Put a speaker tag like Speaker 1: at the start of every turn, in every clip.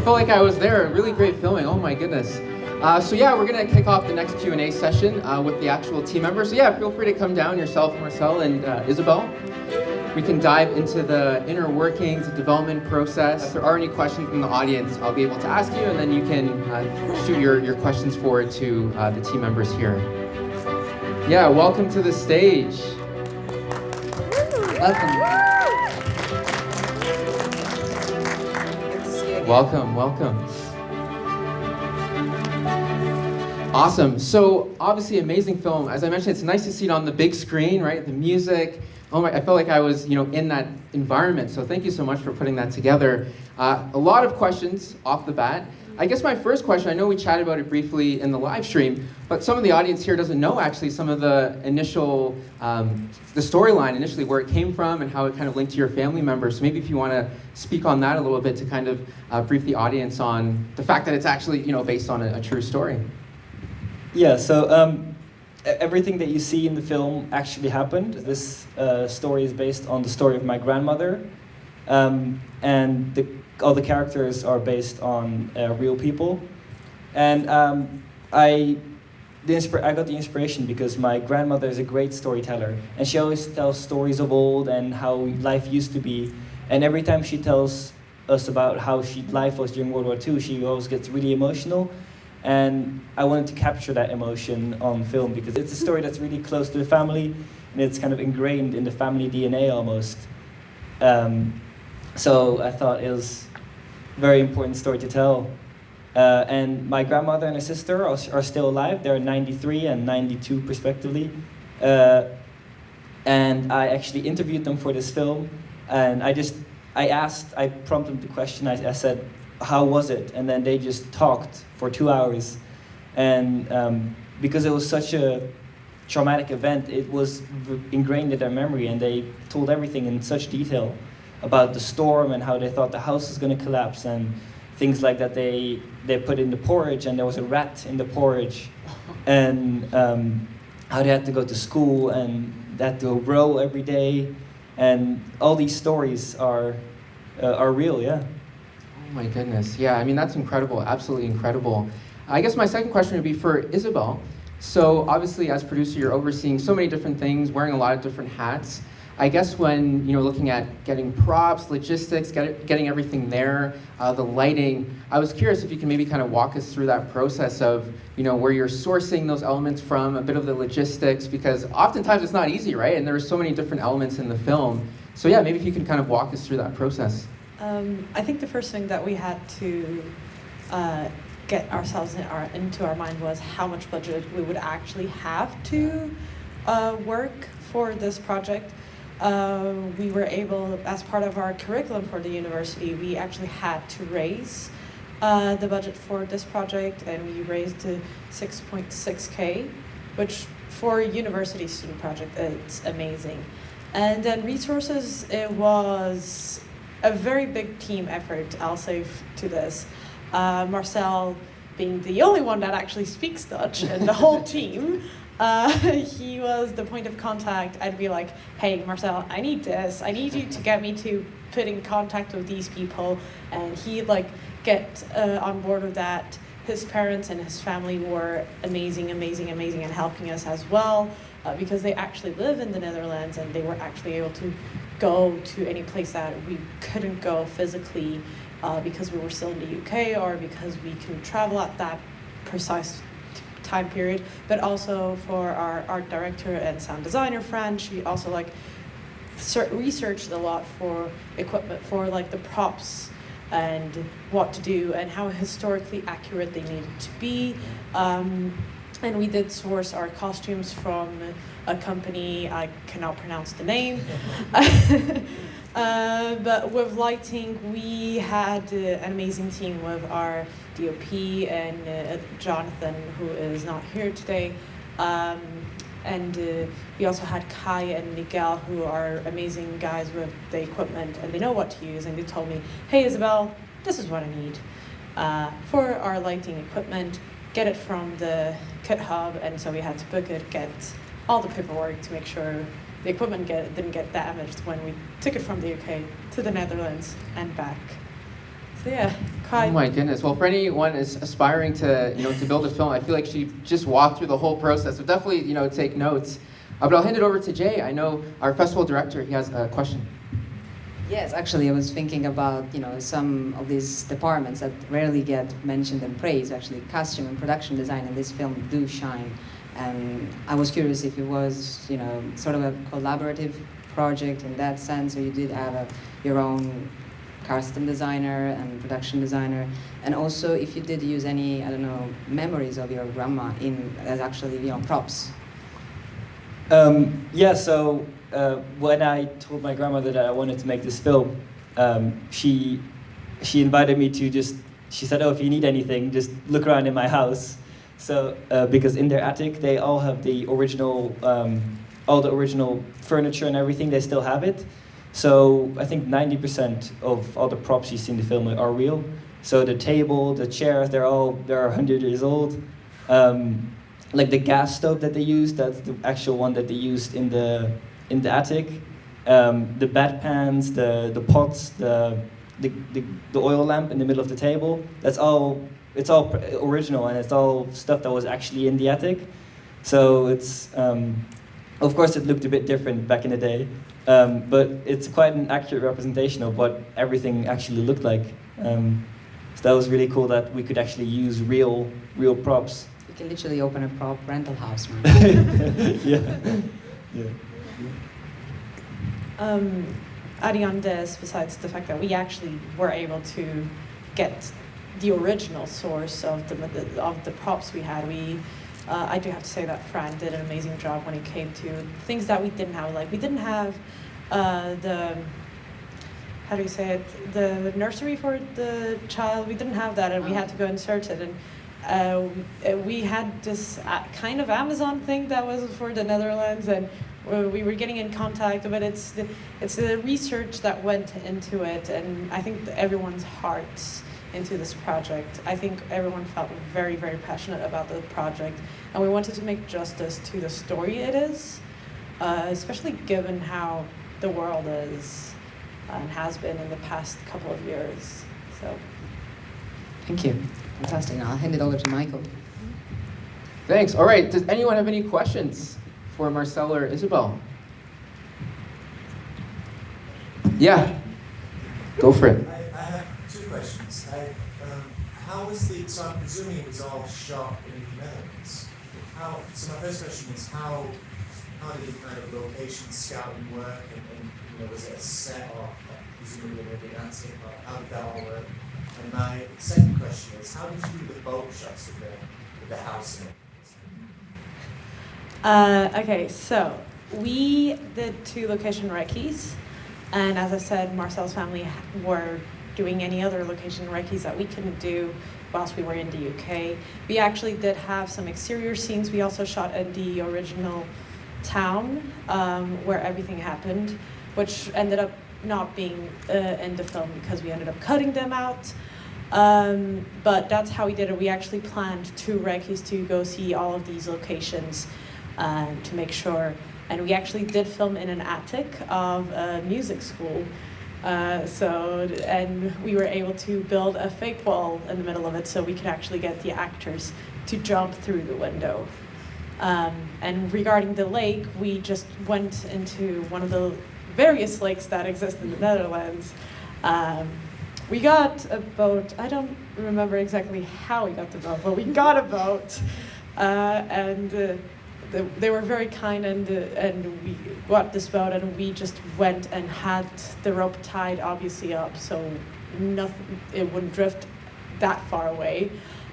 Speaker 1: felt like I was there. Really great filming. Oh my goodness. So yeah, we're gonna kick off the next Q&A session with the actual team members. So yeah, feel free to come down yourself, Marcel and Isabel. We can dive into the inner workings, the development process. If there are any questions from the audience, I'll be able to ask you, and then you can shoot your questions forward to the team members here. Yeah, welcome to the stage. Welcome. Welcome. Awesome. So obviously amazing film. As I mentioned, it's nice to see it on the big screen, right? The music. Oh my, I felt like I was, in that environment. So thank you so much for putting that together. A lot of questions off the bat. I guess my first question, I know we chatted about it briefly in the live stream, but some of the audience here doesn't know actually some of the initial, the storyline initially, where it came from and how it kind of linked to your family members. So maybe if you want to speak on that a little bit to kind of brief the audience on the fact that it's actually, based on a true story.
Speaker 2: Yeah, so everything that you see in the film actually happened. This story is based on the story of my grandmother, and all the characters are based on real people. And I got the inspiration because my grandmother is a great storyteller, and she always tells stories of old and how life used to be. And every time she tells us about how life was during World War II, she always gets really emotional. And I wanted to capture that emotion on film because it's a story that's really close to the family, and it's kind of ingrained in the family DNA almost. So I thought it was a very important story to tell. And my grandmother and her sister are still alive. They're 93 and 92 respectively. And I actually interviewed them for this film. And I prompted them the question. I said, how was it? And then they just talked for 2 hours. And because it was such a traumatic event, it was ingrained in their memory, and they told everything in such detail about the storm and how they thought the house was going to collapse and things like that. They put in the porridge and there was a rat in the porridge, and how they had to go to school and they had to row every day, and all these stories are real, yeah.
Speaker 1: Oh my goodness, yeah, I mean, that's incredible, absolutely incredible. I guess my second question would be for Isabel. So obviously as producer, you're overseeing so many different things, wearing a lot of different hats. I guess when looking at getting props, logistics, getting everything there, the lighting, I was curious if you can maybe kind of walk us through that process of where you're sourcing those elements from, a bit of the logistics, because oftentimes it's not easy, right? And there are so many different elements in the film. So yeah, maybe if you can kind of walk us through that process.
Speaker 3: I think the first thing that we had to get ourselves into our mind was how much budget we would actually have to work for this project. We were able, as part of our curriculum for the university, we actually had to raise the budget for this project, and we raised to 6.6K, which for a university student project, it's amazing. And then resources, it was a very big team effort, I'll say to this. Marcel being the only one that actually speaks Dutch and the whole team, he was the point of contact. I'd be like, hey, Marcel, I need this. I need you to get me to put in contact with these people. And he'd get on board with that. His parents and his family were amazing, and helping us as well, because they actually live in the Netherlands, and they were actually able to go to any place that we couldn't go physically because we were still in the UK, or because we couldn't travel at that precise time period. But also for our art director and sound designer friend, she also researched a lot for equipment, for the props and what to do and how historically accurate they needed to be. And we did source our costumes from a company, I cannot pronounce the name. But with lighting, we had an amazing team with our DOP and Jonathan, who is not here today. And we also had Kai and Miguel, who are amazing guys with the equipment, and they know what to use. And they told me, hey, Isabel, this is what I need for our lighting equipment. Get it from the kit hub, and so we had to book it, get all the paperwork to make sure the equipment didn't get damaged when we took it from the UK to the Netherlands and back. So yeah, quite.
Speaker 1: Oh my goodness. Well, for anyone is aspiring to, to build a film, I feel like she just walked through the whole process. So definitely, take notes. But I'll hand it over to Jay. I know our festival director, he has a question.
Speaker 4: Yes, actually, I was thinking about some of these departments that rarely get mentioned and praised. Actually, costume and production design in this film do shine, and I was curious if it was sort of a collaborative project in that sense, or you did have your own costume designer and production designer, and also if you did use any memories of your grandma as actually props.
Speaker 2: Yeah, so when I told my grandmother that I wanted to make this film, she invited me to she said, oh, if you need anything, just look around in my house. So, because in their attic, they all have all the original furniture and everything, they still have it. So I think 90% of all the props you see in the film are real. So the table, the chairs, they're 100 years old. Like the gas stove that they used, that's the actual one that they used in the attic. The bedpans, the pots, the oil lamp in the middle of the table. It's all original, and it's all stuff that was actually in the attic. So it's of course it looked a bit different back in the day, but it's quite an accurate representation of what everything actually looked like. So that was really cool that we could actually use real props.
Speaker 4: You can literally open a prop rental house, man.
Speaker 2: Yeah.
Speaker 3: Adding on this, besides the fact that we actually were able to get the original source of the props we had, I do have to say that Fran did an amazing job when it came to things that we didn't have. Like we didn't have the nursery for the child. We didn't have that, and we had to go and search it. And we had this kind of Amazon thing that was for the Netherlands, and we were getting in contact, but it's the research that went into it, and I think everyone's hearts into this project. I think everyone felt very, very passionate about the project, and we wanted to make justice to the story it is, especially given how the world is and has been in the past couple of years. So,
Speaker 4: thank you. Fantastic. I'll hand it over to Michael.
Speaker 1: Thanks. All right. Does anyone have any questions for Marcel or Isabel? Yeah. Go for it.
Speaker 5: I have two questions. How was so I'm presuming it was all shot in the Netherlands. So my first question is how did the kind of location scouting work, and was it a set or presumably maybe an attic, or how did that all work? And my second question is, how did you do the boat shots of the house?
Speaker 3: Okay, so we did 2 location recce's, and as I said, Marcel's family were doing any other location recce's that we couldn't do whilst we were in the UK. We actually did have some exterior scenes. We also shot in the original town where everything happened, which ended up not being in the film because we ended up cutting them out. But that's how we did it. We actually planned 2 recce's to go see all of these locations to make sure. And we actually did film in an attic of a music school. And we were able to build a fake wall in the middle of it so we could actually get the actors to jump through the window. And regarding the lake, we just went into one of the various lakes that exist in the Netherlands. We got a boat. I don't remember exactly how we got the boat, but we got a boat. They were very kind, and we got this boat, and we just went and had the rope tied obviously up so it wouldn't drift that far away.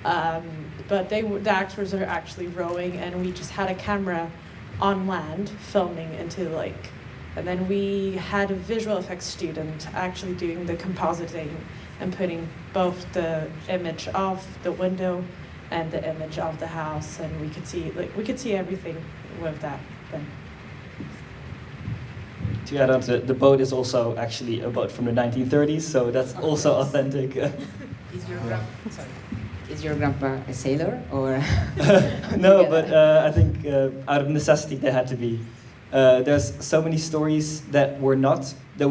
Speaker 3: But the actors are actually rowing, and we just had a camera on land filming into the lake. And then we had a visual effects student actually doing the compositing and putting both the image of the window and the image of the house, and we could see everything with that then.
Speaker 2: To add on to the boat is also actually a boat from the 1930s, so that's also authentic.
Speaker 4: Is your grandpa a sailor or?
Speaker 2: No, but I think out of necessity they had to be. There's so many stories that we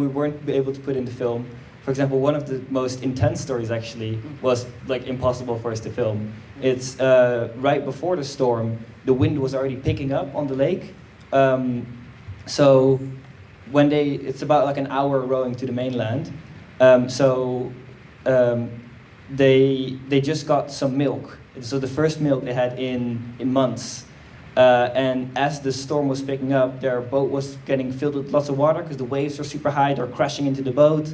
Speaker 2: weren't able to put in the film. For example, one of the most intense stories actually was like impossible for us to film. It's right before the storm, the wind was already picking up on the lake. So when it's about like an hour rowing to the mainland. They just got some milk. So the first milk they had in months. And as the storm was picking up, their boat was getting filled with lots of water because the waves were super high. They're crashing into the boat.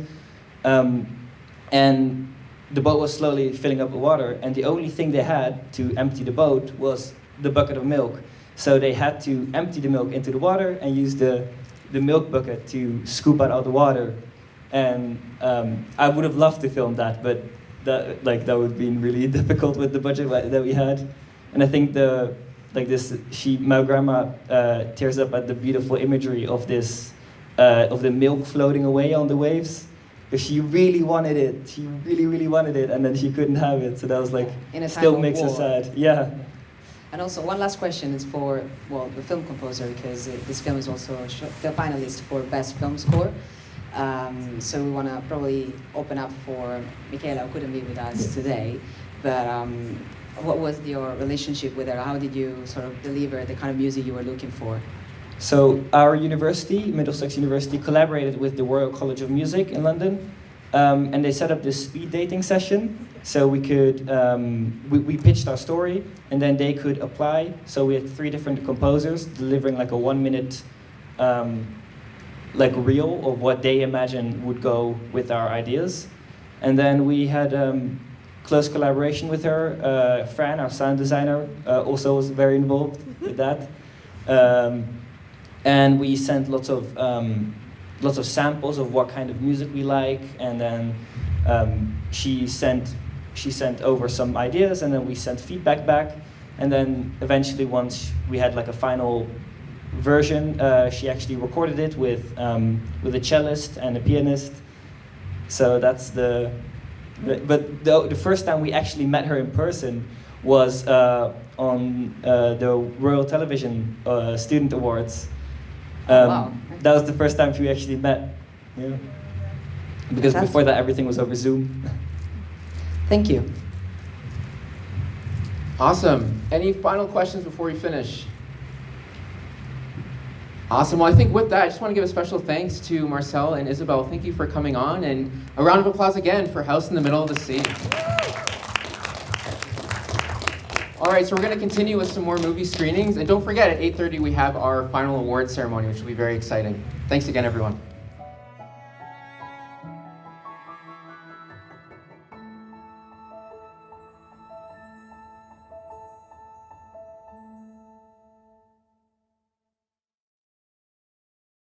Speaker 2: And the boat was slowly filling up with water. And the only thing they had to empty the boat was the bucket of milk. So they had to empty the milk into the water and use the milk bucket to scoop out all the water. And I would have loved to film that, but that would have been really difficult with the budget that we had. And I think my grandma tears up at the beautiful imagery of this, of the milk floating away on the waves. Because she really wanted it. She really, really wanted it, and then she couldn't have it. So that was like, still makes us sad. Yeah.
Speaker 4: And also, one last question is for, the film composer, because this film is also the finalist for Best Film Score. So we want to probably open up for Michaela, who couldn't be with us today. But what was your relationship with her? How did you sort of deliver the kind of music you were looking for?
Speaker 2: So our university, Middlesex University, collaborated with the Royal College of Music in London. And they set up this speed dating session. So we could, we pitched our story, and then they could apply. So we had 3 different composers delivering like a 1-minute reel of what they imagine would go with our ideas. And then we had close collaboration with her. Fran, our sound designer, also was very involved with that. And we sent lots of samples of what kind of music we like, and then she sent over some ideas, and then we sent feedback back, and then eventually, once we had like a final version, she actually recorded it with a cellist and a pianist. So that's but the first time we actually met her in person was on the Royal Television Student Awards.
Speaker 4: Wow.
Speaker 2: That was the first time we actually met. Yeah. Because before that, everything was over Zoom.
Speaker 4: Thank you.
Speaker 1: Awesome. Any final questions before we finish? Awesome. Well, I think with that, I just want to give a special thanks to Marcel and Isabel. Thank you for coming on, and a round of applause again for House in the Middle of the Sea. All right, so we're going to continue with some more movie screenings. And don't forget, at 8:30, we have our final award ceremony, which will be very exciting. Thanks again, everyone.